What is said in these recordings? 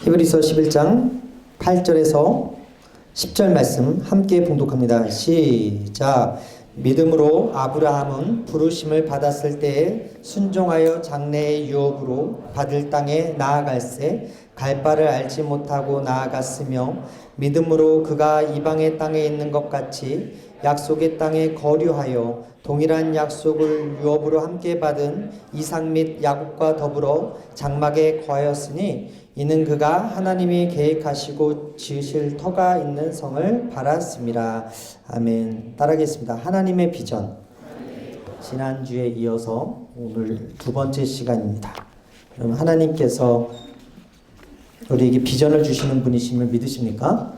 히브리서 11장 8절에서 10절 말씀 함께 봉독합니다. 시작. 믿음으로 아브라함은 부르심을 받았을 때에 순종하여 장래의 유업으로 받을 땅에 나아갈새 갈 바를 알지 못하고 나아갔으며 믿음으로 그가 이방의 땅에 있는 것 같이 약속의 땅에 거류하여 동일한 약속을 유업으로 함께 받은 이삭 및 야곱과 더불어 장막에 거하였으니 이는 그가 하나님이 계획하시고 지으실 터가 있는 성을 바랐습니다. 아멘. 따라하겠습니다. 하나님의 비전. 지난주에 이어서 오늘 두 번째 시간입니다. 그럼 하나님께서 우리에게 비전을 주시는 분이심을 믿으십니까?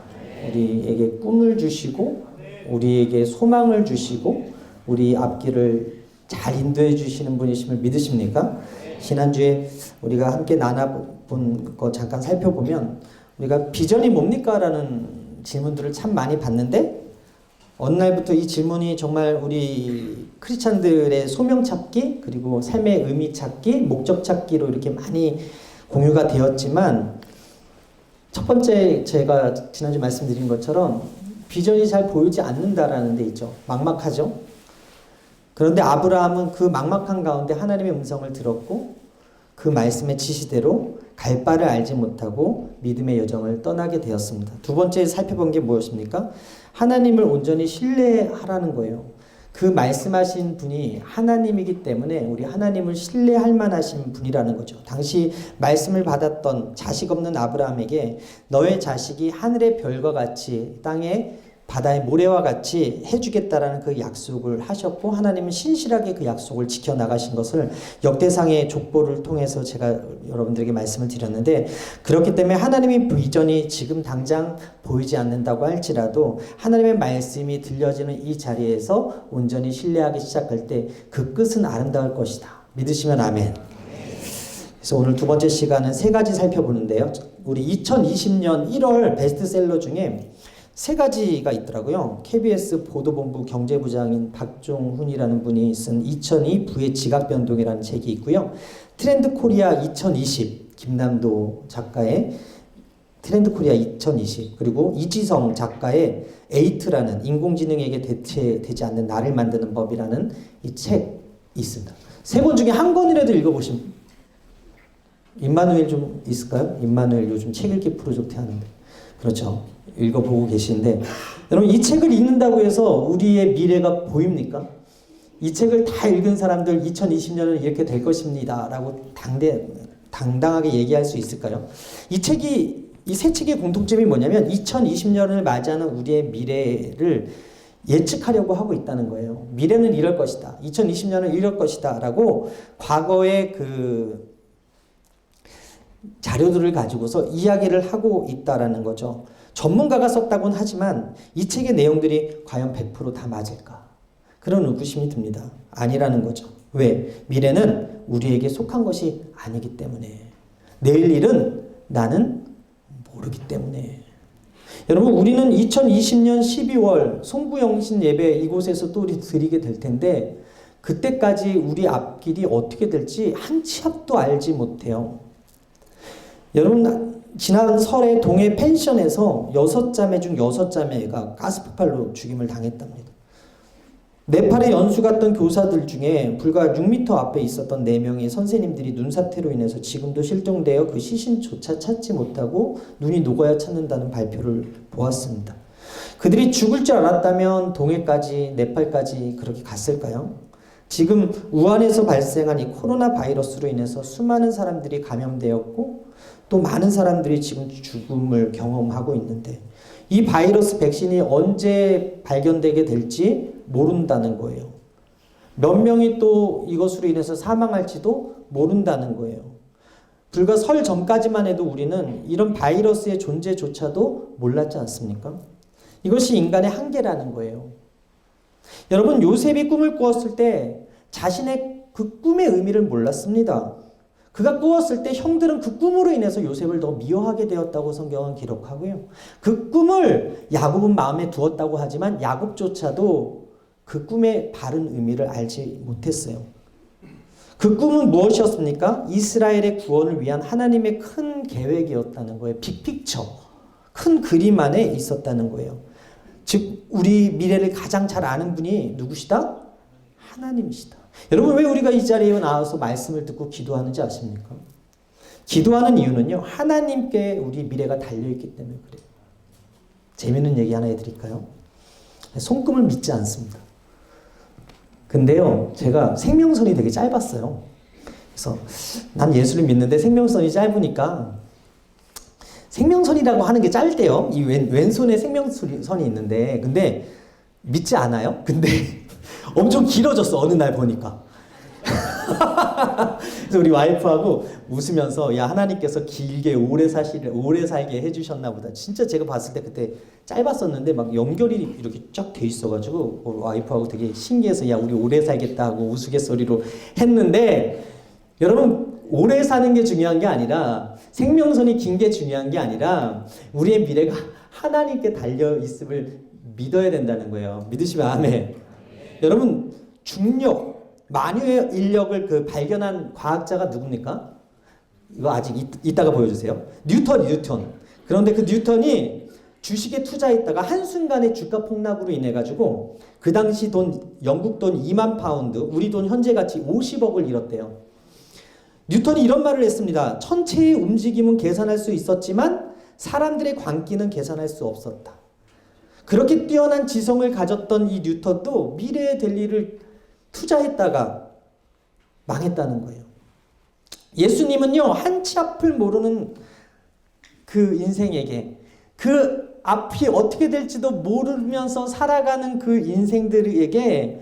우리에게 꿈을 주시고 우리에게 소망을 주시고 우리 앞길을 잘 인도해 주시는 분이심을 믿으십니까? 지난주에 우리가 함께 나눠본 거 잠깐 살펴보면 우리가 비전이 뭡니까? 라는 질문들을 참 많이 받는데 어느 날부터 이 질문이 정말 우리 크리스찬들의 소명 찾기 그리고 삶의 의미 찾기, 목적 찾기로 이렇게 많이 공유가 되었지만 첫 번째 제가 지난주 말씀드린 것처럼 비전이 잘 보이지 않는다라는 데 있죠. 막막하죠. 그런데 아브라함은 그 막막한 가운데 하나님의 음성을 들었고 그 말씀의 지시대로 갈 바를 알지 못하고 믿음의 여정을 떠나게 되었습니다. 두 번째 살펴본 게 무엇입니까? 하나님을 온전히 신뢰하라는 거예요. 그 말씀하신 분이 하나님이기 때문에 우리 하나님을 신뢰할 만하신 분이라는 거죠. 당시 말씀을 받았던 자식 없는 아브라함에게 너의 자식이 하늘의 별과 같이 땅에 바다의 모래와 같이 해주겠다라는 그 약속을 하셨고 하나님은 신실하게 그 약속을 지켜나가신 것을 역대상의 족보를 통해서 제가 여러분들에게 말씀을 드렸는데 그렇기 때문에 하나님의 비전이 지금 당장 보이지 않는다고 할지라도 하나님의 말씀이 들려지는 이 자리에서 온전히 신뢰하기 시작할 때 그 끝은 아름다울 것이다. 믿으시면 아멘. 그래서 오늘 두 번째 시간은 세 가지 살펴보는데요. 우리 2020년 1월 베스트셀러 중에 세 가지가 있더라고요. KBS 보도본부 경제부장인 박종훈이라는 분이 쓴 2002 부의 지각변동이라는 책이 있고요. 트렌드 코리아 2020 김남도 작가의 트렌드 코리아 2020 그리고 이지성 작가의 에이트라는 인공지능에게 대체되지 않는 나를 만드는 법이라는 이 책이 있습니다. 세 권 중에 한 권이라도 읽어보시면 임마누엘 좀 있을까요? 임마누엘 요즘 책 읽기 프로젝트 하는데 그렇죠. 읽어보고 계시는데 여러분 이 책을 읽는다고 해서 우리의 미래가 보입니까? 이 책을 다 읽은 사람들 2020년은 이렇게 될 것입니다 라고 당당하게 얘기할 수 있을까요? 이 세 책의 공통점이 뭐냐면 2020년을 맞이하는 우리의 미래를 예측하려고 하고 있다는 거예요. 미래는 이럴 것이다. 2020년은 이럴 것이다 라고 과거의 그 자료들을 가지고서 이야기를 하고 있다라는 거죠. 전문가가 썼다고는 하지만 이 책의 내용들이 과연 100% 다 맞을까? 그런 의구심이 듭니다. 아니라는 거죠. 왜? 미래는 우리에게 속한 것이 아니기 때문에. 내일 일은 나는 모르기 때문에. 여러분 우리는 2020년 12월 송구영신 예배 이곳에서 또 우리 드리게 될 텐데 그때까지 우리 앞길이 어떻게 될지 한 치 앞도 알지 못해요. 여러분 지난 설에 동해 펜션에서 6자매 중 6자매가 가스폭발로 죽임을 당했답니다. 네팔에 연수 갔던 교사들 중에 불과 6m 앞에 있었던 4명의 선생님들이 눈사태로 인해서 지금도 실종되어 그 시신조차 찾지 못하고 눈이 녹아야 찾는다는 발표를 보았습니다. 그들이 죽을 줄 알았다면 동해까지 네팔까지 그렇게 갔을까요? 지금 우한에서 발생한 이 코로나 바이러스로 인해서 수많은 사람들이 감염되었고 또 많은 사람들이 지금 죽음을 경험하고 있는데 이 바이러스 백신이 언제 발견되게 될지 모른다는 거예요. 몇 명이 또 이것으로 인해서 사망할지도 모른다는 거예요. 불과 설 전까지만 해도 우리는 이런 바이러스의 존재조차도 몰랐지 않습니까? 이것이 인간의 한계라는 거예요. 여러분 요셉이 꿈을 꾸었을 때 자신의 그 꿈의 의미를 몰랐습니다. 그가 꾸었을 때 형들은 그 꿈으로 인해서 요셉을 더 미워하게 되었다고 성경은 기록하고요. 그 꿈을 야곱은 마음에 두었다고 하지만 야곱조차도 그 꿈의 바른 의미를 알지 못했어요. 그 꿈은 무엇이었습니까? 이스라엘의 구원을 위한 하나님의 큰 계획이었다는 거예요. 빅픽처, 큰 그림 안에 있었다는 거예요. 즉 우리 미래를 가장 잘 아는 분이 누구시다? 하나님이시다. 여러분, 왜 우리가 이 자리에 나와서 말씀을 듣고 기도하는지 아십니까? 기도하는 이유는요, 하나님께 우리 미래가 달려있기 때문에 그래요. 재미있는 얘기 하나 해드릴까요? 손금을 믿지 않습니다. 근데요, 제가 생명선이 되게 짧았어요. 그래서 난 예수를 믿는데 생명선이 짧으니까, 생명선이라고 하는 게 짧대요. 이 왼손에 생명선이 있는데, 근데 믿지 않아요? 근데 엄청 길어졌어, 어느 날 보니까. 그래서 우리 와이프하고 웃으면서, 야, 하나님께서 길게 오래 살게 해주셨나 보다. 진짜 제가 봤을 때 그때 짧았었는데 막 연결이 이렇게 쫙 돼 있어가지고 와이프하고 되게 신기해서, 야, 우리 오래 살겠다 하고 우스갯소리로 했는데, 여러분, 오래 사는 게 중요한 게 아니라, 생명선이 긴 게 중요한 게 아니라, 우리의 미래가 하나님께 달려 있음을 믿어야 된다는 거예요. 믿으시면 아멘. 여러분, 중력, 만유의 인력을 발견한 과학자가 누굽니까? 이거 아직 이따가 보여주세요. 뉴턴. 그런데 그 뉴턴이 주식에 투자했다가 한순간에 주가 폭락으로 인해 가지고 그 당시 영국 돈 2만 파운드, 우리 돈 현재 가치 50억을 잃었대요. 뉴턴이 이런 말을 했습니다. 천체의 움직임은 계산할 수 있었지만 사람들의 광기는 계산할 수 없었다. 그렇게 뛰어난 지성을 가졌던 이 뉴턴도 미래에 될 일을 투자했다가 망했다는 거예요. 예수님은요, 한치 앞을 모르는 그 인생에게, 그 앞이 어떻게 될지도 모르면서 살아가는 그 인생들에게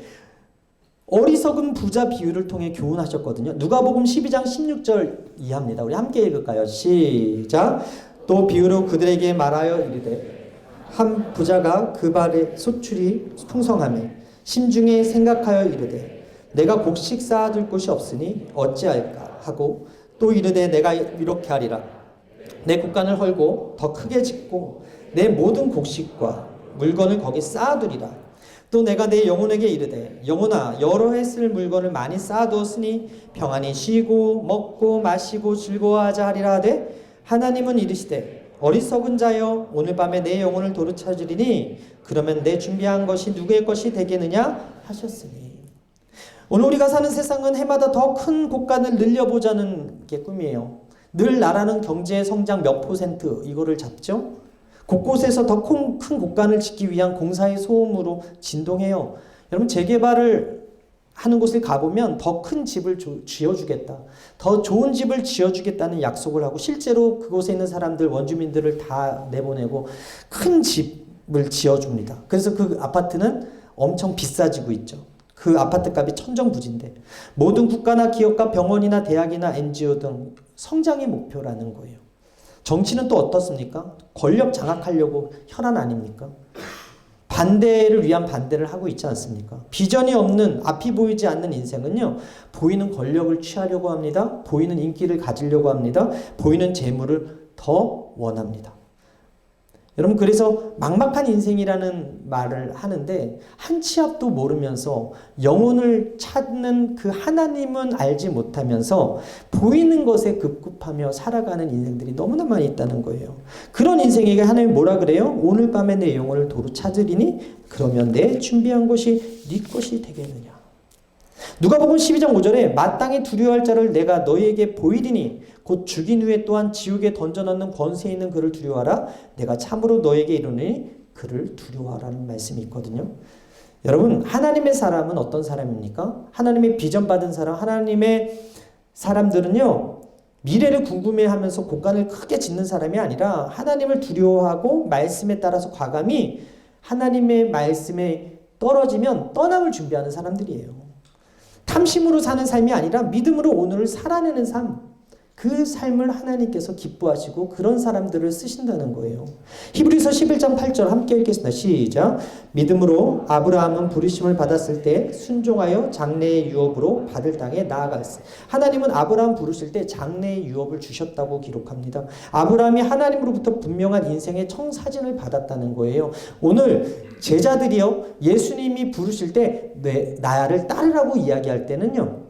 어리석은 부자 비유를 통해 교훈하셨거든요. 누가복음 12장 16절 이하입니다. 우리 함께 읽을까요? 시작. 또 비유로 그들에게 말하여 이르되, 한 부자가 그 발에 소출이 풍성하며 심중에 생각하여 이르되, 내가 곡식 쌓아둘 곳이 없으니 어찌할까 하고, 또 이르되, 내가 이렇게 하리라. 내 곳간을 헐고 더 크게 짓고 내 모든 곡식과 물건을 거기 쌓아두리라. 또 내가 내 영혼에게 이르되, 영혼아, 여러 해 쓸 물건을 많이 쌓아두었으니 평안히 쉬고 먹고 마시고 즐거워하자 하리라 하되, 하나님은 이르시되, 어리석은 자여, 오늘 밤에 내 영혼을 도로 찾으리니 그러면 내 준비한 것이 누구의 것이 되겠느냐 하셨으니. 오늘 우리가 사는 세상은 해마다 더 큰 곳간을 늘려보자는 게 꿈이에요. 늘 나라는 경제 성장 몇 %, 이거를 잡죠. 곳곳에서 더 큰 곳간을 짓기 위한 공사의 소음으로 진동해요. 여러분, 재개발을 하는 곳을 가보면 더 큰 집을 지어주겠다, 더 좋은 집을 지어주겠다는 약속을 하고, 실제로 그곳에 있는 사람들, 원주민들을 다 내보내고 큰 집을 지어줍니다. 그래서 그 아파트는 엄청 비싸지고 있죠. 그 아파트 값이 천정부지인데, 모든 국가나 기업과 병원이나 대학이나 NGO 등 성장의 목표라는 거예요. 정치는 또 어떻습니까? 권력 장악하려고 혈안 아닙니까? 반대를 위한 반대를 하고 있지 않습니까? 비전이 없는, 앞이 보이지 않는 인생은요, 보이는 권력을 취하려고 합니다. 보이는 인기를 가지려고 합니다. 보이는 재물을 더 원합니다. 여러분, 그래서 막막한 인생이라는 말을 하는데, 한치 앞도 모르면서 영혼을 찾는 그 하나님은 알지 못하면서 보이는 것에 급급하며 살아가는 인생들이 너무나 많이 있다는 거예요. 그런 인생에게 하나님이 뭐라 그래요? 오늘 밤에 내 영혼을 도로 찾으리니 그러면 내 준비한 것이 네 것이 되겠느냐. 누가복음 12장 5절에 마땅히 두려워할 자를 내가 너희에게 보이리니 곧 죽인 후에 또한 지옥에 던져넣는 권세 있는 그를 두려워하라. 내가 참으로 너희에게 이르노니 그를 두려워하라는 말씀이 있거든요. 여러분, 하나님의 사람은 어떤 사람입니까? 하나님의 비전 받은 사람, 하나님의 사람들은요, 미래를 궁금해하면서 곳간을 크게 짓는 사람이 아니라 하나님을 두려워하고 말씀에 따라서 과감히 하나님의 말씀에 떨어지면 떠남을 준비하는 사람들이에요. 탐심으로 사는 삶이 아니라 믿음으로 오늘을 살아내는 삶, 그 삶을 하나님께서 기뻐하시고 그런 사람들을 쓰신다는 거예요. 히브리서 11장 8절 함께 읽겠습니다. 시작. 믿음으로 아브라함은 부르심을 받았을 때 순종하여 장래의 유업으로 받을 땅에 나아갔어요. 하나님은 아브라함 부르실 때 장래의 유업을 주셨다고 기록합니다. 아브라함이 하나님으로부터 분명한 인생의 청사진을 받았다는 거예요. 오늘 제자들이요, 예수님이 부르실 때 나를 따르라고 이야기할 때는요,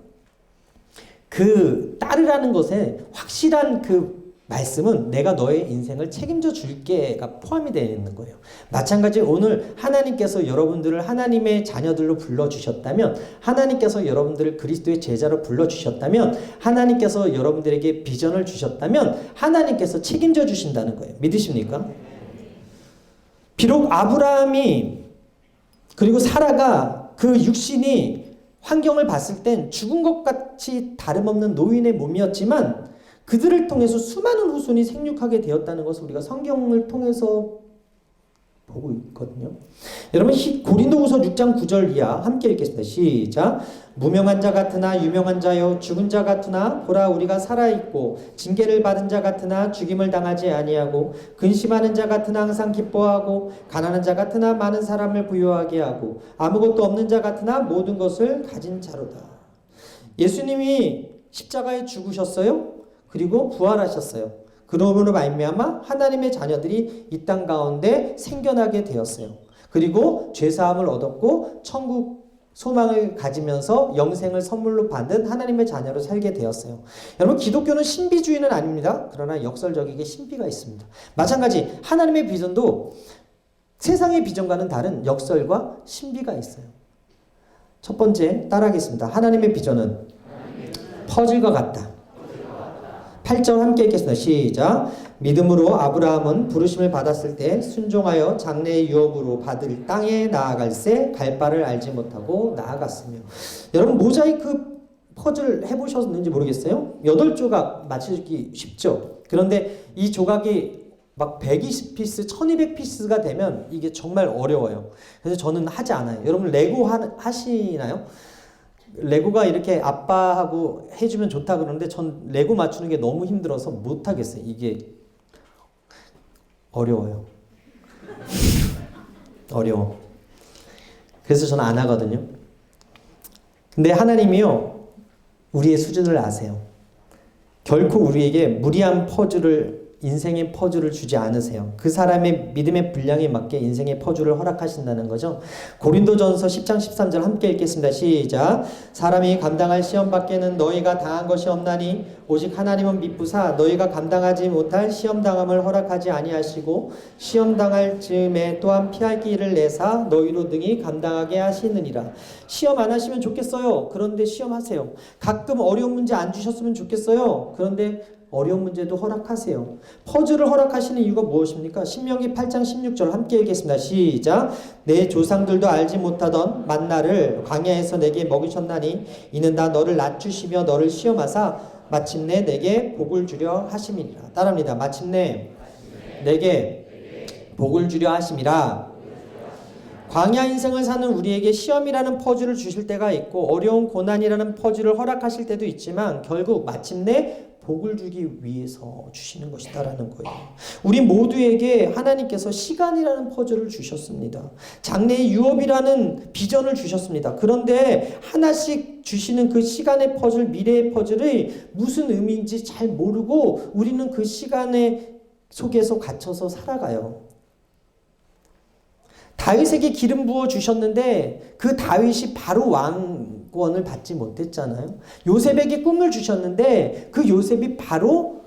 그 따르라는 것에 확실한 그 말씀은 내가 너의 인생을 책임져 줄게가 포함이 되어 있는 거예요. 마찬가지 오늘 하나님께서 여러분들을 하나님의 자녀들로 불러주셨다면, 하나님께서 여러분들을 그리스도의 제자로 불러주셨다면, 하나님께서 여러분들에게 비전을 주셨다면 하나님께서 책임져 주신다는 거예요. 믿으십니까? 비록 아브라함이 그리고 사라가 그 육신이 환경을 봤을 땐 죽은 것 같이 다름없는 노인의 몸이었지만 그들을 통해서 수많은 후손이 생육하게 되었다는 것을 우리가 성경을 통해서 보고 있거든요. 여러분 고린도후서 6장 9절 이하 함께 읽겠습니다. 시작. 무명한 자 같으나 유명한 자요 죽은 자 같으나 보라 우리가 살아있고 징계를 받은 자 같으나 죽임을 당하지 아니하고 근심하는 자 같으나 항상 기뻐하고 가난한 자 같으나 많은 사람을 부유하게 하고 아무것도 없는 자 같으나 모든 것을 가진 자로다. 예수님이 십자가에 죽으셨어요. 그리고 부활하셨어요. 그러므로 말미암아 하나님의 자녀들이 이 땅 가운데 생겨나게 되었어요. 그리고 죄사함을 얻었고 천국 소망을 가지면서 영생을 선물로 받은 하나님의 자녀로 살게 되었어요. 여러분 기독교는 신비주의는 아닙니다. 그러나 역설적이게 신비가 있습니다. 마찬가지 하나님의 비전도 세상의 비전과는 다른 역설과 신비가 있어요. 첫 번째 따라하겠습니다. 하나님의 비전은 퍼즐과 같다. 8절 함께 읽겠습니다. 시작. 믿음으로 아브라함은 부르심을 받았을 때 순종하여 장래의 유업으로 받을 땅에 나아갈새 갈 바를 알지 못하고 나아갔으며. 여러분 모자이크 퍼즐 해보셨는지 모르겠어요. 8조각 맞추기 쉽죠. 그런데 이 조각이 막 120피스, 1200피스가 되면 이게 정말 어려워요. 그래서 저는 하지 않아요. 여러분 레고 하시나요? 레고가 이렇게 아빠하고 해주면 좋다 그러는데 전 레고 맞추는 게 너무 힘들어서 못하겠어요. 이게 어려워요. 어려워. 그래서 저는 안 하거든요. 근데 하나님이요 우리의 수준을 아세요. 결코 우리에게 무리한 인생의 퍼즐을 주지 않으세요. 그 사람의 믿음의 분량에 맞게 인생의 퍼즐을 허락하신다는 거죠. 고린도전서 10장 13절 함께 읽겠습니다. 시작. 사람이 감당할 시험 밖에는 너희가 당한 것이 없나니 오직 하나님은 미쁘사 너희가 감당하지 못할 시험 당함을 허락하지 아니하시고 시험 당할 즈음에 또한 피할 길을 내사 너희로 능히 감당하게 하시느니라. 시험 안 하시면 좋겠어요. 그런데 시험하세요. 가끔 어려운 문제 안 주셨으면 좋겠어요. 그런데 어려운 문제도 허락하세요. 퍼즐을 허락하시는 이유가 무엇입니까? 신명기 8장 16절 함께 읽겠습니다. 시작. 내 조상들도 알지 못하던 만나를 광야에서 내게 먹이셨나니 이는 다 너를 낮추시며 너를 시험하사 마침내 내게 복을 주려 하심이니라. 따라합니다. 마침내 내게 복을 주려 하심이라. 광야 인생을 사는 우리에게 시험이라는 퍼즐을 주실 때가 있고 어려운 고난이라는 퍼즐을 허락하실 때도 있지만 결국 마침내 복을 주기 위해서 주시는 것이다라는 거예요. 우리 모두에게 하나님께서 시간이라는 퍼즐을 주셨습니다. 장래의 유업이라는 비전을 주셨습니다. 그런데 하나씩 주시는 그 시간의 퍼즐, 미래의 퍼즐이 무슨 의미인지 잘 모르고 우리는 그 시간의 속에서 갇혀서 살아가요. 다윗에게 기름 부어 주셨는데 그 다윗이 바로 왕권을 받지 못했잖아요. 요셉에게 꿈을 주셨는데 그 요셉이 바로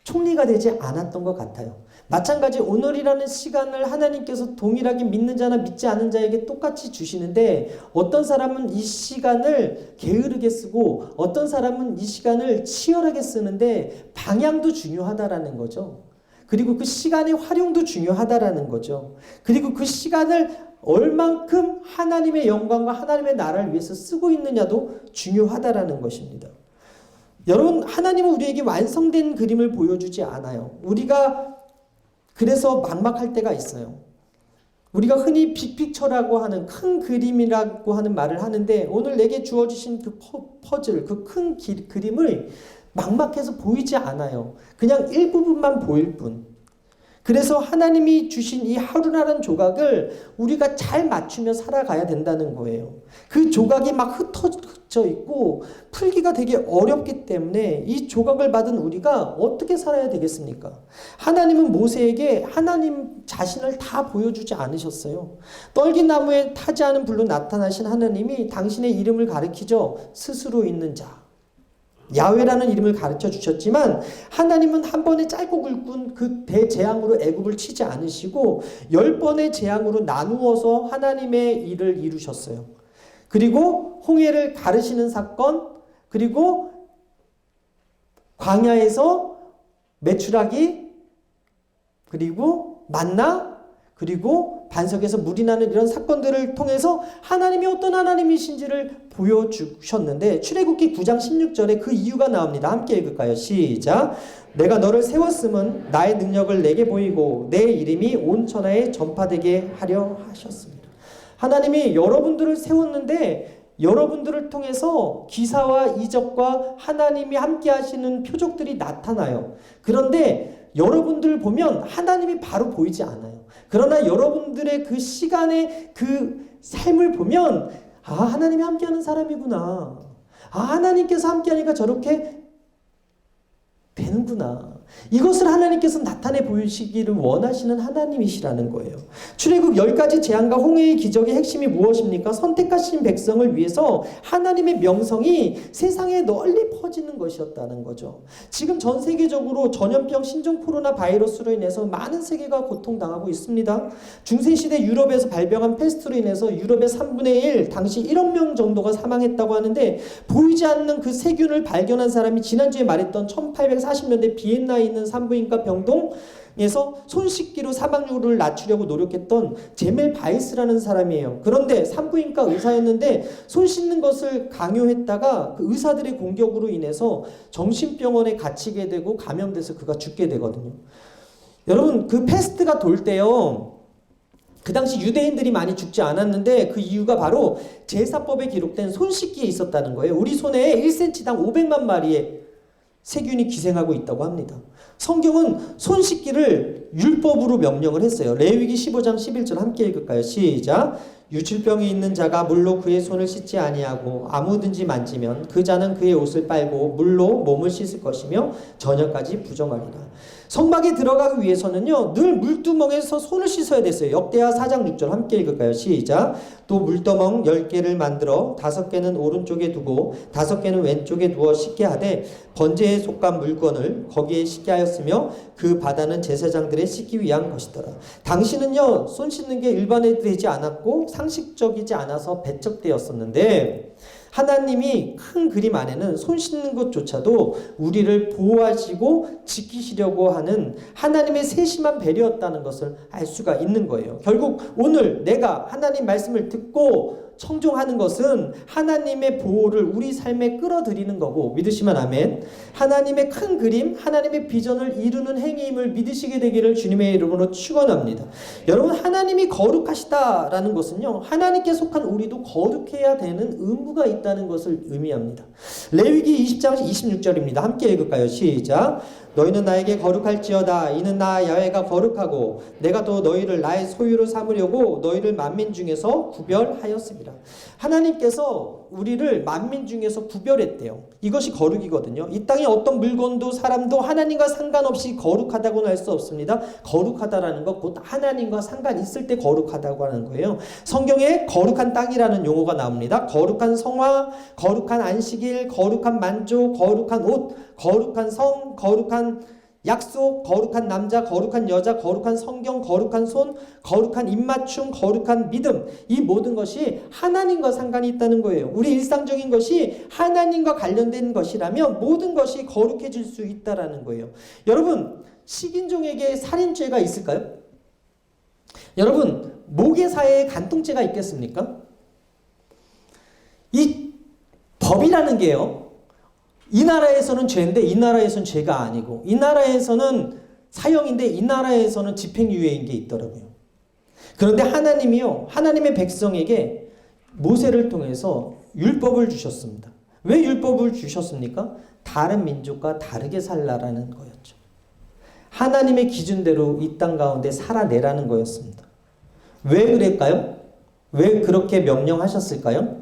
총리가 되지 않았던 것 같아요. 마찬가지 오늘이라는 시간을 하나님께서 동일하게 믿는 자나 믿지 않는 자에게 똑같이 주시는데 어떤 사람은 이 시간을 게으르게 쓰고 어떤 사람은 이 시간을 치열하게 쓰는데 방향도 중요하다라는 거죠. 그리고 그 시간의 활용도 중요하다라는 거죠. 그리고 그 시간을 얼만큼 하나님의 영광과 하나님의 나라를 위해서 쓰고 있느냐도 중요하다라는 것입니다. 여러분, 하나님은 우리에게 완성된 그림을 보여주지 않아요. 우리가 그래서 막막할 때가 있어요. 우리가 흔히 빅픽처라고 하는 큰 그림이라고 하는 말을 하는데 오늘 내게 주어주신 그 퍼즐, 그 큰 그림을 막막해서 보이지 않아요. 그냥 일부분만 보일 뿐. 그래서 하나님이 주신 이 하루라는 조각을 우리가 잘 맞추며 살아가야 된다는 거예요. 그 조각이 막 흩어져 있고 풀기가 되게 어렵기 때문에 이 조각을 받은 우리가 어떻게 살아야 되겠습니까? 하나님은 모세에게 하나님 자신을 다 보여주지 않으셨어요. 떨기나무에 타지 않은 불로 나타나신 하나님이 당신의 이름을 가리키죠. 스스로 있는 자. 야훼라는 이름을 가르쳐 주셨지만 하나님은 한 번에 짧고 굵은 그 대재앙으로 애굽을 치지 않으시고 10번의 재앙으로 나누어서 하나님의 일을 이루셨어요. 그리고 홍해를 가르시는 사건, 그리고 광야에서 메추라기, 그리고 만나, 그리고 반석에서 물이 나는 이런 사건들을 통해서 하나님이 어떤 하나님이신지를 보여주셨는데 출애굽기 9장 16절에 그 이유가 나옵니다. 함께 읽을까요? 시작. 내가 너를 세웠음은 나의 능력을 내게 보이고 내 이름이 온 천하에 전파되게 하려 하셨습니다. 하나님이 여러분들을 세웠는데 여러분들을 통해서 기사와 이적과 하나님이 함께 하시는 표적들이 나타나요. 그런데 여러분들 보면 하나님이 바로 보이지 않아요. 그러나 여러분들의 그 시간의 그 삶을 보면 하나님이 함께하는 사람이구나. 하나님께서 함께하니까 저렇게 되는구나. 이것을 하나님께서 나타내 보이시기를 원하시는 하나님이시라는 거예요. 출애굽 10가지 재앙과 홍해의 기적의 핵심이 무엇입니까? 선택하신 백성을 위해서 하나님의 명성이 세상에 널리 퍼지는 것이었다는 거죠. 지금 전 세계적으로 전염병 신종 코로나 바이러스로 인해서 많은 세계가 고통당하고 있습니다. 중세시대 유럽에서 발병한 패스트로 인해서 유럽의 3분의 1, 당시 1억 명 정도가 사망했다고 하는데 보이지 않는 그 세균을 발견한 사람이 지난주에 말했던 1840년대 비엔나에 있는 산부인과 병동에서 손 씻기로 사망률을 낮추려고 노력했던 제멜 바이스라는 사람이에요. 그런데 산부인과 의사였는데 손 씻는 것을 강요했다가 그 의사들의 공격으로 인해서 정신병원에 갇히게 되고 감염돼서 그가 죽게 되거든요. 여러분, 그 패스트가 돌 때요, 그 당시 유대인들이 많이 죽지 않았는데 그 이유가 바로 제사법에 기록된 손 씻기에 있었다는 거예요. 우리 손에 1cm당 500만 마리의 세균이 기생하고 있다고 합니다. 성경은 손 씻기를 율법으로 명령을 했어요. 레위기 15장 11절 함께 읽을까요? 시작. 유출병이 있는 자가 물로 그의 손을 씻지 아니하고 아무든지 만지면 그 자는 그의 옷을 빨고 물로 몸을 씻을 것이며 저녁까지 부정하리라. 성막에 들어가기 위해서는요, 늘 물두멍에서 손을 씻어야 됐어요. 역대하 4장 6절 함께 읽을까요? 시작. 또 물두멍 10개를 만들어 5개는 오른쪽에 두고 5개는 왼쪽에 두어 씻게 하되 번제에 속한 물건을 거기에 씻게 하였으며 그 바다는 제사장들의 씻기 위한 것이더라. 당시는요, 손 씻는 게 일반화되지 않았고 상식적이지 않아서 배척되었었는데 하나님이 큰 그림 안에는 손 씻는 것조차도 우리를 보호하시고 지키시려고 하는 하나님의 세심한 배려였다는 것을 알 수가 있는 거예요. 결국 오늘 내가 하나님 말씀을 듣고 청종하는 것은 하나님의 보호를 우리 삶에 끌어들이는 거고, 믿으시면 아멘. 하나님의 큰 그림, 하나님의 비전을 이루는 행위임을 믿으시게 되기를 주님의 이름으로 축원합니다. 여러분, 하나님이 거룩하시다라는 것은요, 하나님께 속한 우리도 거룩해야 되는 의무가 있다는 것을 의미합니다. 레위기 20장 26절입니다. 함께 읽을까요? 시작. 너희는 나에게 거룩할지어다. 이는 나 야훼가 거룩하고 내가 또 너희를 나의 소유로 삼으려고 너희를 만민 중에서 구별하였습니다. 하나님께서 우리를 만민 중에서 구별했대요. 이것이 거룩이거든요. 이 땅에 어떤 물건도 사람도 하나님과 상관없이 거룩하다고는 할 수 없습니다. 거룩하다라는 것, 곧 하나님과 상관 있을 때 거룩하다고 하는 거예요. 성경에 거룩한 땅이라는 용어가 나옵니다. 거룩한 성화, 거룩한 안식일, 거룩한 만족, 거룩한 옷, 거룩한 성, 거룩한 약속, 거룩한 남자, 거룩한 여자, 거룩한 성경, 거룩한 손, 거룩한 입맞춤, 거룩한 믿음, 이 모든 것이 하나님과 상관이 있다는 거예요. 우리 일상적인 것이 하나님과 관련된 것이라면 모든 것이 거룩해질 수 있다라는 거예요. 여러분, 식인종에게 살인죄가 있을까요? 여러분, 모계사에 간통죄가 있겠습니까? 이 법이라는 게요, 이 나라에서는 죄인데 이 나라에서는 죄가 아니고, 이 나라에서는 사형인데 이 나라에서는 집행유예인 게 있더라고요. 그런데 하나님이요, 하나님의 백성에게 모세를 통해서 율법을 주셨습니다. 왜 율법을 주셨습니까? 다른 민족과 다르게 살라라는 거였죠. 하나님의 기준대로 이 땅 가운데 살아내라는 거였습니다. 왜 그랬까요? 왜 그렇게 명령하셨을까요?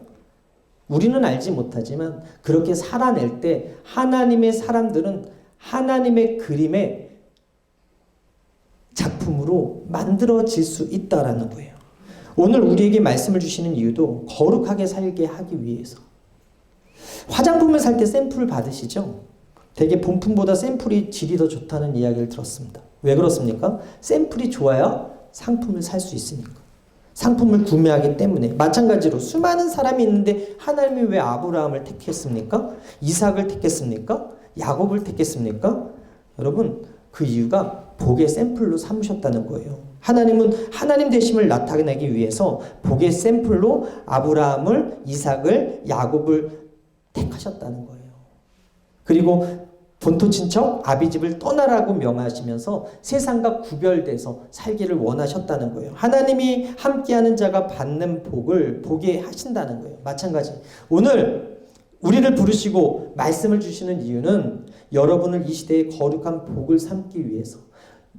우리는 알지 못하지만 그렇게 살아낼 때 하나님의 사람들은 하나님의 그림의 작품으로 만들어질 수 있다라는 거예요. 오늘 우리에게 말씀을 주시는 이유도 거룩하게 살게 하기 위해서. 화장품을 살 때 샘플을 받으시죠? 되게 본품보다 샘플이 질이 더 좋다는 이야기를 들었습니다. 왜 그렇습니까? 샘플이 좋아야 상품을 살 수 있으니까. 상품을 구매하기 때문에. 마찬가지로 수많은 사람이 있는데 하나님이 왜 아브라함을 택했습니까? 이삭을 택했습니까? 야곱을 택했습니까? 여러분, 그 이유가 복의 샘플로 삼으셨다는 거예요. 하나님은 하나님 되심을 나타내기 위해서 복의 샘플로 아브라함을, 이삭을, 야곱을 택하셨다는 거예요. 그리고 본토 친척 아비집을 떠나라고 명하시면서 세상과 구별돼서 살기를 원하셨다는 거예요. 하나님이 함께하는 자가 받는 복을 보게 하신다는 거예요. 마찬가지. 오늘 우리를 부르시고 말씀을 주시는 이유는 여러분을 이 시대의 거룩한 복을 삼기 위해서,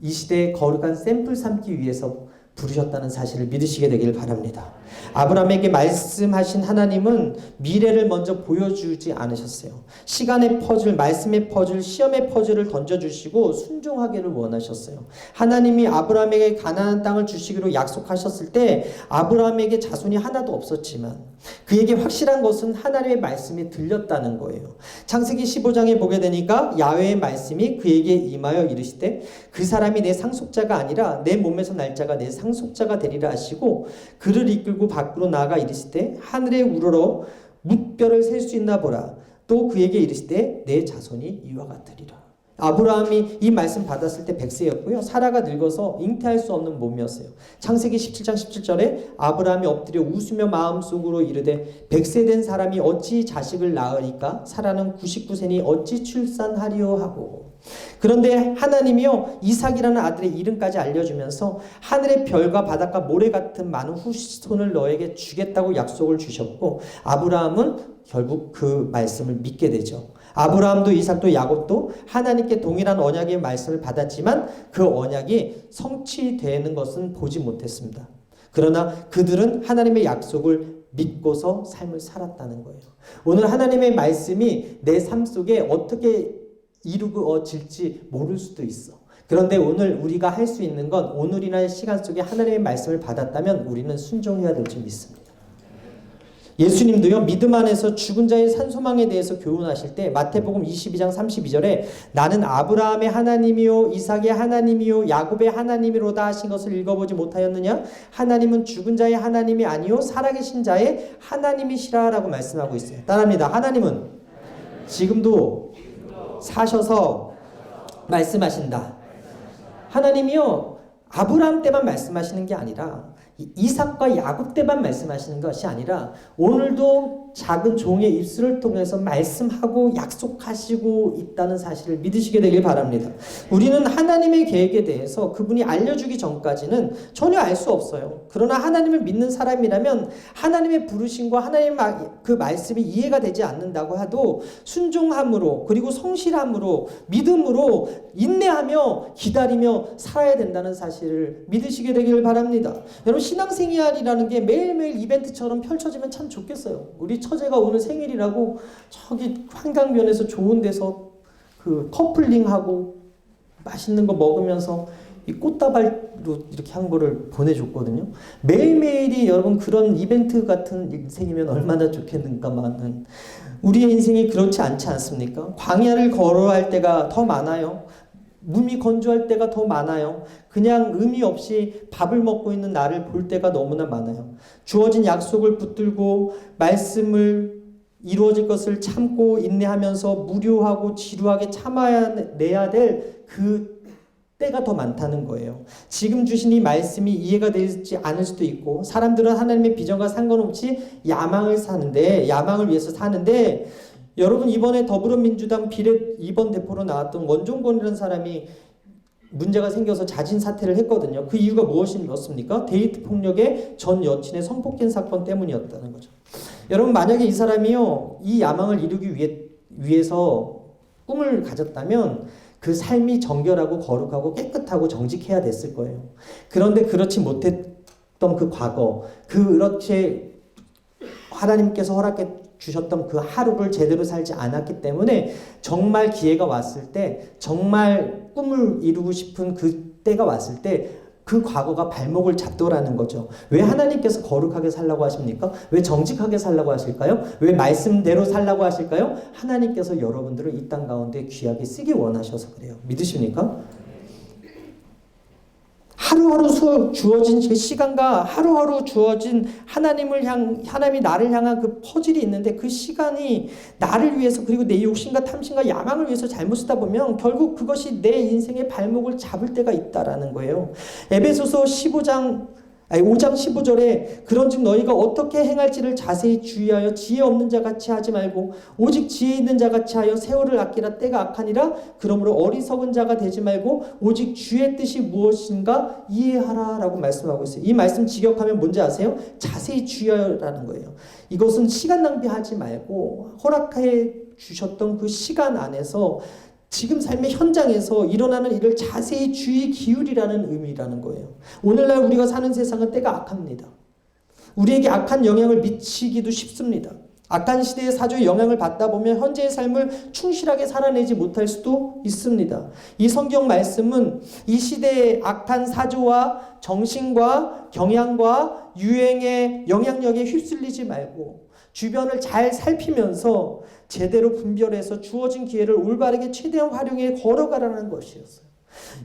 이 시대의 거룩한 샘플 삼기 위해서 부르셨다는 사실을 믿으시게 되길 바랍니다. 아브라함에게 말씀하신 하나님은 미래를 먼저 보여주지 않으셨어요. 시간의 퍼즐, 말씀의 퍼즐, 시험의 퍼즐을 던져주시고 순종하기를 원하셨어요. 하나님이 아브라함에게 가나안 땅을 주시기로 약속하셨을 때 아브라함에게 자손이 하나도 없었지만 그에게 확실한 것은 하나님의 말씀이 들렸다는 거예요. 창세기 15장에 보게 되니까 야훼의 말씀이 그에게 임하여 이르시되 그 사람이 내 상속자가 아니라 내 몸에서 날 자가 내 상속자가 되리라 하시고 그를 이끌고 밖으로 나아가 이르시되 하늘에 우러러 뭇별을 셀 수 있나 보라. 또 그에게 이르시되 내 자손이 이와 같으리라. 아브라함이 이 말씀 받았을 때 100세였고요. 사라가 늙어서 잉태할 수 없는 몸이었어요. 창세기 17장 17절에 아브라함이 엎드려 웃으며 마음속으로 이르되 100세 된 사람이 어찌 자식을 낳으리까? 사라는 99세니 어찌 출산하리요 하고. 그런데 하나님이요 이삭이라는 아들의 이름까지 알려주면서 하늘의 별과 바닷가 모래 같은 많은 후손을 너에게 주겠다고 약속을 주셨고 아브라함은 결국 그 말씀을 믿게 되죠. 아브라함도 이삭도 야곱도 하나님께 동일한 언약의 말씀을 받았지만 그 언약이 성취되는 것은 보지 못했습니다. 그러나 그들은 하나님의 약속을 믿고서 삶을 살았다는 거예요. 오늘 하나님의 말씀이 내 삶 속에 어떻게 이루어질지 모를 수도 있어. 그런데 오늘 우리가 할 수 있는 건 오늘이나 시간 속에 하나님의 말씀을 받았다면 우리는 순종해야 될 줄 믿습니다. 예수님도요 믿음 안에서 죽은 자의 산소망에 대해서 교훈하실 때 마태복음 22장 32절에 나는 아브라함의 하나님이요 이삭의 하나님이요 야곱의 하나님이로다 하신 것을 읽어보지 못하였느냐? 하나님은 죽은 자의 하나님이 아니요 살아계신 자의 하나님이시라 라고 말씀하고 있어요. 따라합니다. 하나님은 지금도 사셔서 말씀하신다. 하나님이요 아브라함 때만 말씀하시는 게 아니라 이삭과 야곱 때만 말씀하시는 것이 아니라 오늘도 작은 종의 입술을 통해서 말씀하고 약속하시고 있다는 사실을 믿으시게 되길 바랍니다. 우리는 하나님의 계획에 대해서 그분이 알려주기 전까지는 전혀 알 수 없어요. 그러나 하나님을 믿는 사람이라면 하나님의 부르심과 하나님의 그 말씀이 이해가 되지 않는다고 해도 순종함으로 그리고 성실함으로 믿음으로 인내하며 기다리며 살아야 된다는 사실을 믿으시게 되길 바랍니다. 여러분 신앙생활이라는 게 매일매일 이벤트처럼 펼쳐지면 참 좋겠어요. 우리 처제가 오늘 생일이라고 저기 한강변에서 좋은 데서 그 커플링하고 맛있는 거 먹으면서 이 꽃다발로 이렇게 한 거를 보내줬거든요. 매일매일이 여러분 그런 이벤트 같은 인생이면 얼마나 좋겠는가만은 우리의 인생이 그렇지 않지 않습니까? 광야를 걸어갈 때가 더 많아요. 몸이 건조할 때가 더 많아요. 그냥 의미 없이 밥을 먹고 있는 나를 볼 때가 너무나 많아요. 주어진 약속을 붙들고 말씀을 이루어질 것을 참고 인내하면서 무료하고 지루하게 참아내야 될 그 때가 더 많다는 거예요. 지금 주신 이 말씀이 이해가 되지 않을 수도 있고 사람들은 하나님의 비전과 상관없이 야망을 위해서 사는데 여러분 이번에 더불어민주당 비례 2번 대표로 나왔던 원종건이라는 사람이 문제가 생겨서 자진 사퇴를 했거든요. 그 이유가 무엇이었습니까? 데이트 폭력의 전 여친의 성폭행 사건 때문이었다는 거죠. 여러분 만약에 이 사람이요 이 야망을 이루기 위해서 꿈을 가졌다면 그 삶이 정결하고 거룩하고 깨끗하고 정직해야 됐을 거예요. 그런데 그렇지 못했던 그 과거, 그렇게 하나님께서 허락해 주셨던 그 하루를 제대로 살지 않았기 때문에 정말 기회가 왔을 때 정말 꿈을 이루고 싶은 그 때가 왔을 때 그 과거가 발목을 잡더라는 거죠. 왜 하나님께서 거룩하게 살라고 하십니까? 왜 정직하게 살라고 하실까요? 왜 말씀대로 살라고 하실까요? 하나님께서 여러분들을 이 땅 가운데 귀하게 쓰기 원하셔서 그래요. 믿으십니까? 하루하루 주어진 그 시간과 하루하루 주어진 하나님이 나를 향한 그 퍼즐이 있는데 그 시간이 나를 위해서 그리고 내 욕심과 탐심과 야망을 위해서 잘못 쓰다 보면 결국 그것이 내 인생의 발목을 잡을 때가 있다라는 거예요. 에베소서 5장 15절에 그런즉 너희가 어떻게 행할지를 자세히 주의하여 지혜 없는 자 같이 하지 말고 오직 지혜 있는 자 같이 하여 세월을 아끼라 때가 악하니라. 그러므로 어리석은 자가 되지 말고 오직 주의 뜻이 무엇인가 이해하라 라고 말씀하고 있어요. 이 말씀 직역하면 뭔지 아세요? 자세히 주의하라는 거예요. 이것은 시간 낭비하지 말고 허락해 주셨던 그 시간 안에서 지금 삶의 현장에서 일어나는 일을 자세히 주의 기울이라는 의미라는 거예요. 오늘날 우리가 사는 세상은 때가 악합니다. 우리에게 악한 영향을 미치기도 쉽습니다. 악한 시대의 사조의 영향을 받다 보면 현재의 삶을 충실하게 살아내지 못할 수도 있습니다. 이 성경 말씀은 이 시대의 악한 사조와 정신과 경향과 유행의 영향력에 휩쓸리지 말고 주변을 잘 살피면서 제대로 분별해서 주어진 기회를 올바르게 최대한 활용해 걸어가라는 것이었어요.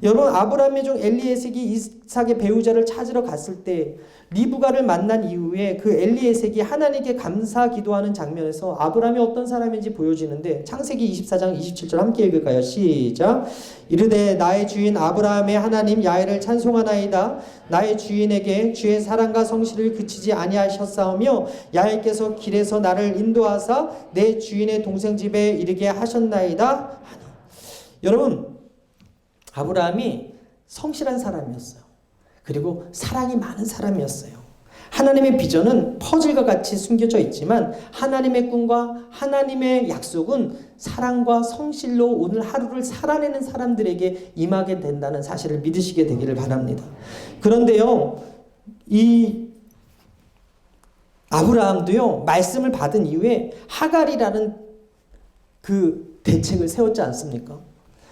여러분, 아브라함의 종 엘리에셀이 이삭의 배우자를 찾으러 갔을 때 리브가를 만난 이후에 그 엘리에셀이 하나님께 감사 기도하는 장면에서 아브라함이 어떤 사람인지 보여지는데 창세기 24장 27절 함께 읽을까요? 시작. 이르되 나의 주인 아브라함의 하나님 야훼를 찬송하나이다. 나의 주인에게 주의 사랑과 성실을 그치지 아니하셨사오며 야훼께서 길에서 나를 인도하사 내 주인의 동생 집에 이르게 하셨나이다. 여러분, 아브라함이 성실한 사람이었어요. 그리고 사랑이 많은 사람이었어요. 하나님의 비전은 퍼즐과 같이 숨겨져 있지만 하나님의 꿈과 하나님의 약속은 사랑과 성실로 오늘 하루를 살아내는 사람들에게 임하게 된다는 사실을 믿으시게 되기를 바랍니다. 그런데요, 이 아브라함도요, 말씀을 받은 이후에 하갈이라는 그 대책을 세웠지 않습니까?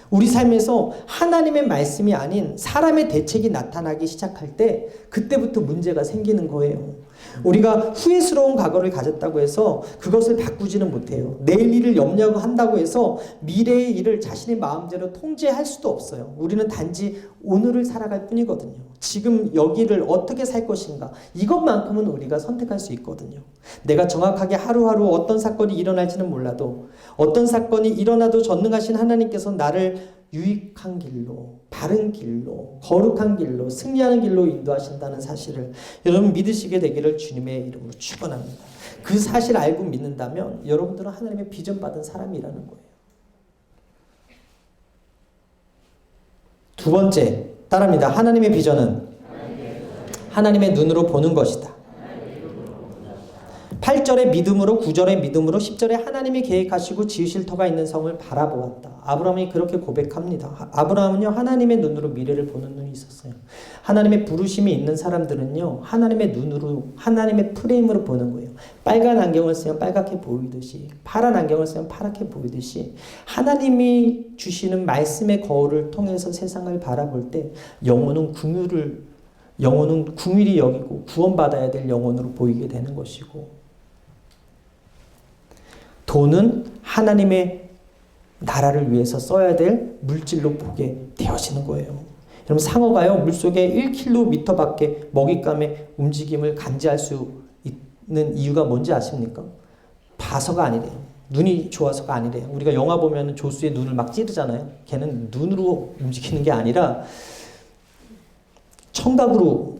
우리 삶에서 하나님의 말씀이 아닌 사람의 대책이 나타나기 시작할 때 그때부터 문제가 생기는 거예요. 우리가 후회스러운 과거를 가졌다고 해서 그것을 바꾸지는 못해요. 내일 일을 염려한다고 해서 미래의 일을 자신의 마음대로 통제할 수도 없어요. 우리는 단지 오늘을 살아갈 뿐이거든요. 지금 여기를 어떻게 살 것인가, 이것만큼은 우리가 선택할 수 있거든요. 내가 정확하게 하루하루 어떤 사건이 일어날지는 몰라도 어떤 사건이 일어나도 전능하신 하나님께서 나를 유익한 길로, 바른 길로, 거룩한 길로, 승리하는 길로 인도하신다는 사실을 여러분 믿으시게 되기를 주님의 이름으로 축원합니다. 그 사실 알고 믿는다면 여러분들은 하나님의 비전 받은 사람이라는 거예요. 두 번째, 따라합니다. 하나님의 비전은 하나님의 눈으로 보는 것이다. 8절의 믿음으로, 9절의 믿음으로, 10절에 하나님이 계획하시고 지으실 터가 있는 성을 바라보았다. 아브라함이 그렇게 고백합니다. 아브라함은요, 하나님의 눈으로 미래를 보는 눈이 있었어요. 하나님의 부르심이 있는 사람들은요, 하나님의 눈으로, 하나님의 프레임으로 보는 거예요. 빨간 안경을 쓰면 빨갛게 보이듯이, 파란 안경을 쓰면 파랗게 보이듯이 하나님이 주시는 말씀의 거울을 통해서 세상을 바라볼 때 영혼은 긍휼히 여기고 구원받아야 될 영혼으로 보이게 되는 것이고, 돈은 하나님의 나라를 위해서 써야 될 물질로 보게 되어지는 거예요. 여러분, 상어가요, 물속에 1km밖에 먹잇감의 움직임을 감지할 수 있는 이유가 뭔지 아십니까? 봐서가 아니래요. 눈이 좋아서가 아니래요. 우리가 영화 보면 조수의 눈을 막 찌르잖아요. 걔는 눈으로 움직이는 게 아니라 청각으로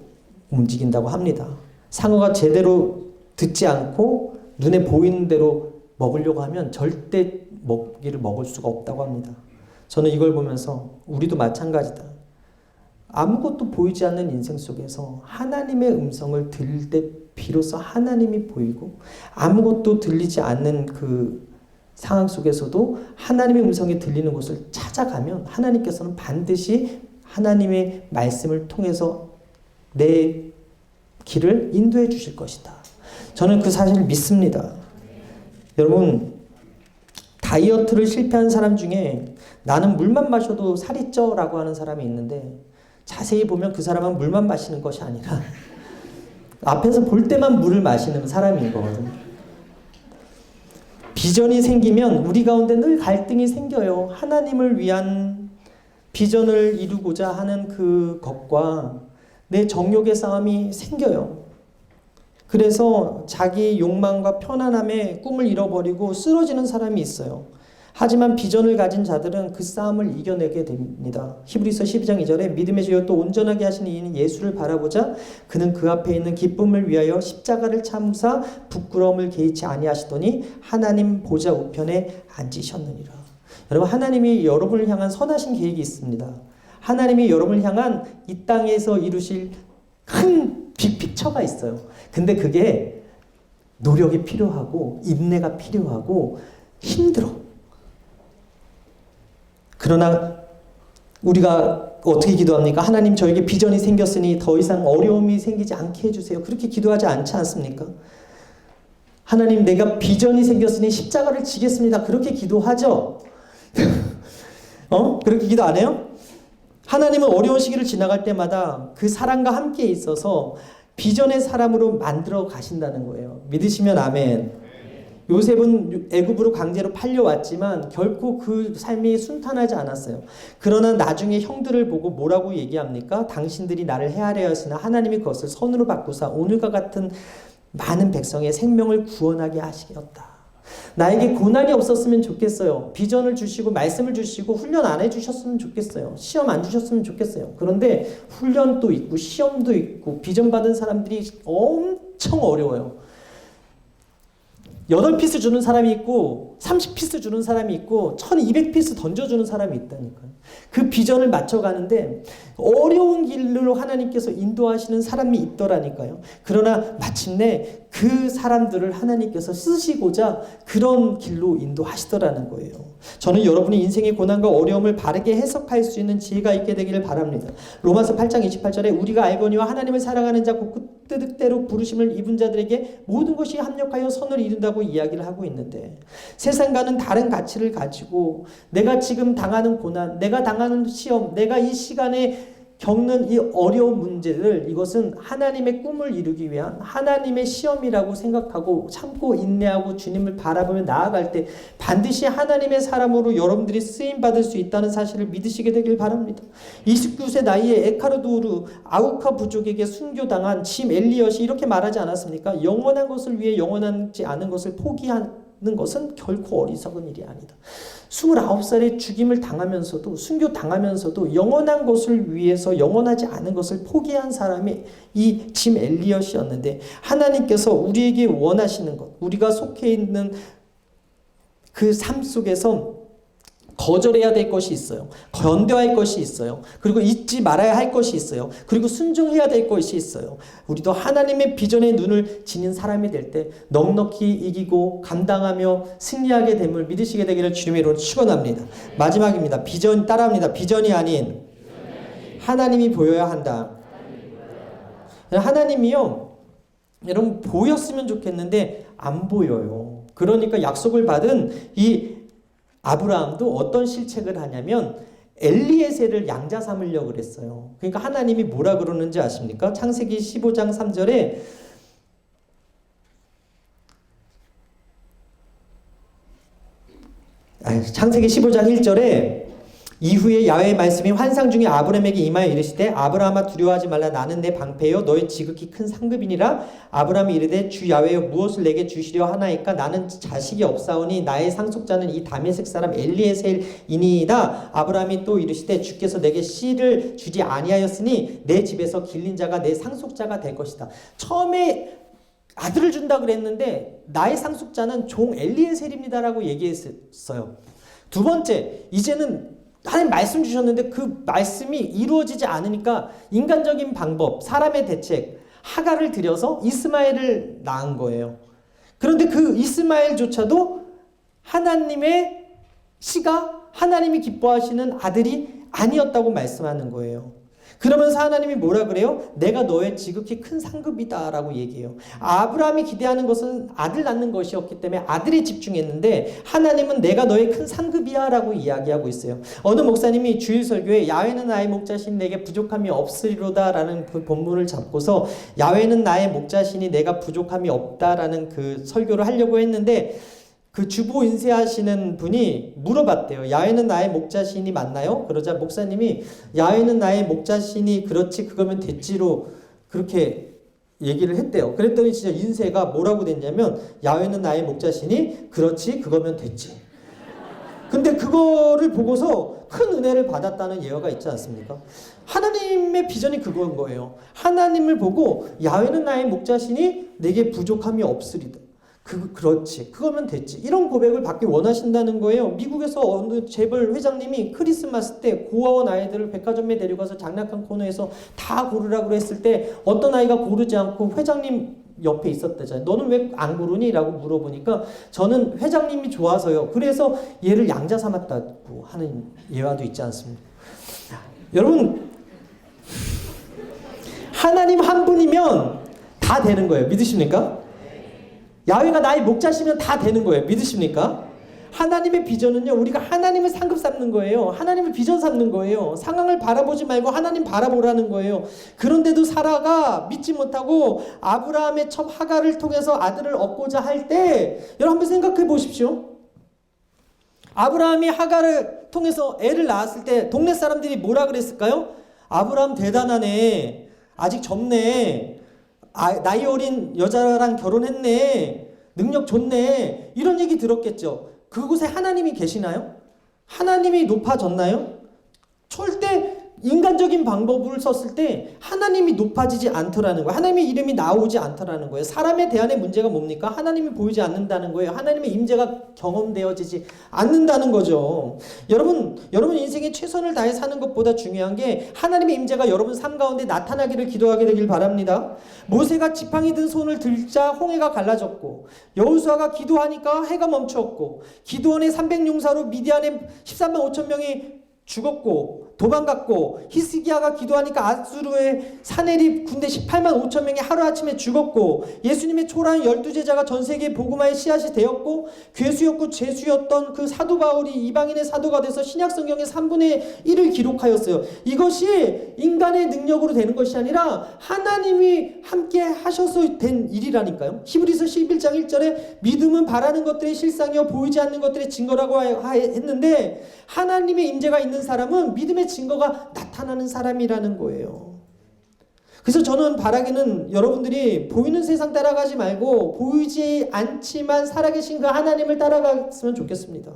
움직인다고 합니다. 상어가 제대로 듣지 않고 눈에 보이는 대로 먹으려고 하면 절대 먹이를 먹을 수가 없다고 합니다. 저는 이걸 보면서 우리도 마찬가지다. 아무것도 보이지 않는 인생 속에서 하나님의 음성을 들을 때 비로소 하나님이 보이고, 아무것도 들리지 않는 그 상황 속에서도 하나님의 음성이 들리는 곳을 찾아가면 하나님께서는 반드시 하나님의 말씀을 통해서 내 길을 인도해 주실 것이다. 저는 그 사실을 믿습니다. 여러분, 다이어트를 실패한 사람 중에 나는 물만 마셔도 살이 쪄 라고 하는 사람이 있는데, 자세히 보면 그 사람은 물만 마시는 것이 아니라 앞에서 볼 때만 물을 마시는 사람인 거거든요. 비전이 생기면 우리 가운데 늘 갈등이 생겨요. 하나님을 위한 비전을 이루고자 하는 그 것과 내 정욕의 싸움이 생겨요. 그래서 자기 욕망과 편안함에 꿈을 잃어버리고 쓰러지는 사람이 있어요. 하지만 비전을 가진 자들은 그 싸움을 이겨내게 됩니다. 히브리서 12장 2절에 믿음의 주여 또 온전하게 하시는 이는 예수를 바라보자 그는 그 앞에 있는 기쁨을 위하여 십자가를 참사 부끄러움을 개의치 아니하시더니 하나님 보좌 우편에 앉으셨느니라. 여러분, 하나님이 여러분을 향한 선하신 계획이 있습니다. 하나님이 여러분을 향한 이 땅에서 이루실 큰 빅픽처가 있어요. 근데 그게 노력이 필요하고 인내가 필요하고 힘들어. 그러나 우리가 어떻게 기도합니까? 하나님, 저에게 비전이 생겼으니 더 이상 어려움이 생기지 않게 해주세요. 그렇게 기도하지 않지 않습니까? 하나님, 내가 비전이 생겼으니 십자가를 지겠습니다. 그렇게 기도하죠? 그렇게 기도 안 해요? 하나님은 어려운 시기를 지나갈 때마다 그 사람과 함께 있어서 비전의 사람으로 만들어 가신다는 거예요. 믿으시면 아멘. 요셉은 애굽으로 강제로 팔려왔지만 결코 그 삶이 순탄하지 않았어요. 그러나 나중에 형들을 보고 뭐라고 얘기합니까? 당신들이 나를 헤아려 하시나 하나님이 그것을 선으로 바꾸사 오늘과 같은 많은 백성의 생명을 구원하게 하시겠다. 나에게 고난이 없었으면 좋겠어요. 비전을 주시고 말씀을 주시고 훈련 안 해주셨으면 좋겠어요. 시험 안 주셨으면 좋겠어요. 그런데 훈련도 있고 시험도 있고 비전 받은 사람들이 엄청 어려워요. 8피스 주는 사람이 있고 30피스 주는 사람이 있고 1200피스 던져주는 사람이 있다니까요. 그 비전을 맞춰가는데 어려운 길로 하나님께서 인도하시는 사람이 있더라니까요. 그러나 마침내 그 사람들을 하나님께서 쓰시고자 그런 길로 인도하시더라는 거예요. 저는 여러분이 인생의 고난과 어려움을 바르게 해석할 수 있는 지혜가 있게 되기를 바랍니다. 로마서 8장 28절에 우리가 알거니와 하나님을 사랑하는 자 곧 그 뜻대로 부르심을 입은 자들에게 모든 것이 합력하여 선을 이룬다고 이야기를 하고 있는데, 세상과는 다른 가치를 가지고 내가 지금 당하는 고난, 내가 당하는 시험, 내가 이 시간에 겪는 이 어려운 문제들, 이것은 하나님의 꿈을 이루기 위한 하나님의 시험이라고 생각하고 참고 인내하고 주님을 바라보며 나아갈 때 반드시 하나님의 사람으로 여러분들이 쓰임받을 수 있다는 사실을 믿으시게 되길 바랍니다. 29세 나이에 에카르도르 아우카 부족에게 순교당한 짐 엘리엇이 이렇게 말하지 않았습니까? 영원한 것을 위해 영원하지 않은 것을 포기하는 것은 결코 어리석은 일이 아니다. 29살에 죽임을 당하면서도 순교당하면서도 영원한 것을 위해서 영원하지 않은 것을 포기한 사람이 이 짐 엘리엇이었는데, 하나님께서 우리에게 원하시는 것, 우리가 속해 있는 그 삶 속에서 거절해야 될 것이 있어요. 견뎌야 할 것이 있어요. 그리고 잊지 말아야 할 것이 있어요. 그리고 순종해야 될 것이 있어요. 우리도 하나님의 비전에 눈을 지닌 사람이 될 때 넉넉히 이기고 감당하며 승리하게 됨을 믿으시게 되기를 주님의 이름으로 축원합니다. 마지막입니다. 비전 따라합니다. 비전이 아닌 하나님이 보여야 한다. 하나님이요, 여러분 보였으면 좋겠는데 안 보여요. 그러니까 약속을 받은 이 아브라함도 어떤 실책을 하냐면 엘리에셀을 양자 삼으려고 그랬어요. 그러니까 하나님이 뭐라 그러는지 아십니까? 창세기 15장 3절에 창세기 15장 1절에 이후에 야훼의 말씀이 환상 중에 아브라함에게 임하여 이르시되 아브라함아 두려워하지 말라. 나는 내 방패요 너의 지극히 큰 상급이니라. 아브라함이 이르되 주 야훼여 무엇을 내게 주시려 하나이까? 나는 자식이 없사오니 나의 상속자는 이 다메섹 사람 엘리에셀이니이다. 아브라함이 또 이르시되 주께서 내게 씨를 주지 아니하였으니 내 집에서 길린 자가 내 상속자가 될 것이다. 처음에 아들을 준다 그랬는데 나의 상속자는 종 엘리에셀입니다라고 얘기했어요. 두 번째, 이제는 하나님 말씀 주셨는데 그 말씀이 이루어지지 않으니까 인간적인 방법, 사람의 대책, 하갈을 들여서 이스마엘을 낳은 거예요. 그런데 그 이스마엘조차도 하나님의 씨가 하나님이 기뻐하시는 아들이 아니었다고 말씀하는 거예요. 그러면서 하나님이 뭐라 그래요? 내가 너의 지극히 큰 상급이다 라고 얘기해요. 아브라함이 기대하는 것은 아들 낳는 것이었기 때문에 아들에 집중했는데 하나님은 내가 너의 큰 상급이야 라고 이야기하고 있어요. 어느 목사님이 주일 설교에 야훼는 나의 목자신 내게 부족함이 없으리로다 라는 그 본문을 잡고서 야훼는 나의 목자신이 내가 부족함이 없다 라는 그 설교를 하려고 했는데 그 주보 인쇄하시는 분이 물어봤대요. 야훼는 나의 목자신이 맞나요? 그러자 목사님이 야훼는 나의 목자신이 그렇지 그거면 됐지로 그렇게 얘기를 했대요. 그랬더니 진짜 인쇄가 뭐라고 됐냐면 야훼는 나의 목자신이 그렇지 그거면 됐지. 근데 그거를 보고서 큰 은혜를 받았다는 예화가 있지 않습니까? 하나님의 비전이 그건 거예요. 하나님을 보고 야훼는 나의 목자신이 내게 부족함이 없으리다. 그렇지. 그거면 됐지. 이런 고백을 받기 원하신다는 거예요. 미국에서 어느 재벌 회장님이 크리스마스 때 고아원 아이들을 백화점에 데려가서 장난감 코너에서 다 고르라고 했을 때 어떤 아이가 고르지 않고 회장님 옆에 있었대잖아요. 너는 왜 안 고르니? 라고 물어보니까 저는 회장님이 좋아서요. 그래서 얘를 양자 삼았다고 하는 예화도 있지 않습니까? 여러분, 하나님 한 분이면 다 되는 거예요. 믿으십니까? 야훼가 나의 목자시면 다 되는 거예요. 믿으십니까? 하나님의 비전은요, 우리가 하나님을 상급 삼는 거예요. 하나님을 비전 삼는 거예요. 상황을 바라보지 말고 하나님 바라보라는 거예요. 그런데도 사라가 믿지 못하고 아브라함의 첩 하갈을 통해서 아들을 얻고자 할 때, 여러분 한번 생각해 보십시오. 아브라함이 하갈을 통해서 애를 낳았을 때 동네 사람들이 뭐라 그랬을까요? 아브라함 대단하네. 아직 젊네. 나이 어린 여자랑 결혼했네. 능력 좋네. 이런 얘기 들었겠죠. 그곳에 하나님이 계시나요? 하나님이 높아졌나요? 절대 인간적인 방법을 썼을 때 하나님이 높아지지 않더라는 거예요. 하나님의 이름이 나오지 않더라는 거예요. 사람에 대한의 문제가 뭡니까? 하나님이 보이지 않는다는 거예요. 하나님의 임재가 경험되어지지 않는다는 거죠. 여러분 인생에 최선을 다해 사는 것보다 중요한 게 하나님의 임재가 여러분 삶 가운데 나타나기를 기도하게 되길 바랍니다. 모세가 지팡이 든 손을 들자 홍해가 갈라졌고 여호수아가 기도하니까 해가 멈추었고 기드온의 300용사로 미디안의 13만 5천 명이 죽었고 도망갔고 히스기야가 기도하니까 아수르의 사내립 군대 18만 5천 명이 하루아침에 죽었고 예수님의 초라한 12제자가 전 세계에 복음화의 씨앗이 되었고 괴수였고 죄수였던 그 사도 바울이 이방인의 사도가 돼서 신약성경의 3분의 1을 기록하였어요. 이것이 인간의 능력으로 되는 것이 아니라 하나님이 함께 하셔서 된 일이라니까요. 히브리서 11장 1절에 믿음은 바라는 것들의 실상이요 보이지 않는 것들의 증거라고 했는데 하나님의 임재가 있는 사람은 믿음의 증거가 나타나는 사람이라는 거예요. 그래서 저는 바라기는 여러분들이 보이는 세상 따라가지 말고 보이지 않지만 살아계신 그 하나님을 따라갔으면 좋겠습니다.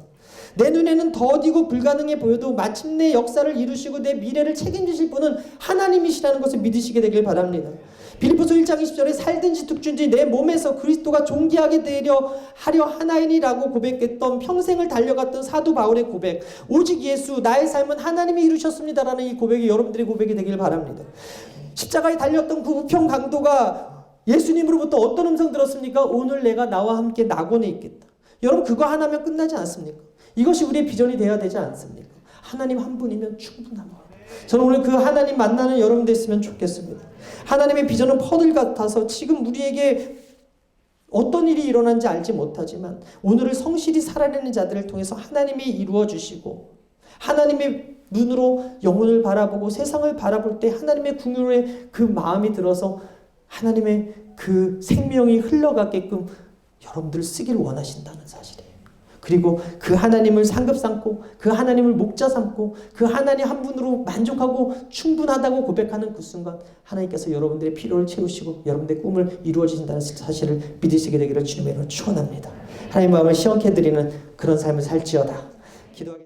내 눈에는 더디고 불가능해 보여도 마침내 역사를 이루시고 내 미래를 책임지실 분은 하나님이시라는 것을 믿으시게 되길 바랍니다. 빌립보서 1장 20절에 살든지 죽든지 내 몸에서 그리스도가 존귀하게 되려 하려 하나이니라고 고백했던 평생을 달려갔던 사도 바울의 고백, 오직 예수 나의 삶은 하나님이 이루셨습니다라는 이 고백이 여러분들의 고백이 되길 바랍니다. 십자가에 달렸던 그 우편 강도가 예수님으로부터 어떤 음성 들었습니까? 오늘 내가 나와 함께 낙원에 있겠다. 여러분 그거 하나면 끝나지 않습니까? 이것이 우리의 비전이 되어야 되지 않습니까? 하나님 한 분이면 충분합니다. 저는 오늘 그 하나님 만나는 여러분 됐으면 좋겠습니다. 하나님의 비전은 퍼즐 같아서 지금 우리에게 어떤 일이 일어난지 알지 못하지만 오늘을 성실히 살아내는 자들을 통해서 하나님이 이루어 주시고 하나님의 눈으로 영혼을 바라보고 세상을 바라볼 때 하나님의 궁유의 그 마음이 들어서 하나님의 그 생명이 흘러가게끔 여러분들 쓰길 원하신다는 사실이에요. 그리고 그 하나님을 상급 삼고 그 하나님을 목자 삼고 그 하나님 한 분으로 만족하고 충분하다고 고백하는 그 순간 하나님께서 여러분들의 필요를 채우시고 여러분들의 꿈을 이루어지신다는 사실을 믿으시게 되기를 주님의 이름으로 축원합니다. 하나님의 마음을 시원케 해드리는 그런 삶을 살지어다. 기도하겠습니다.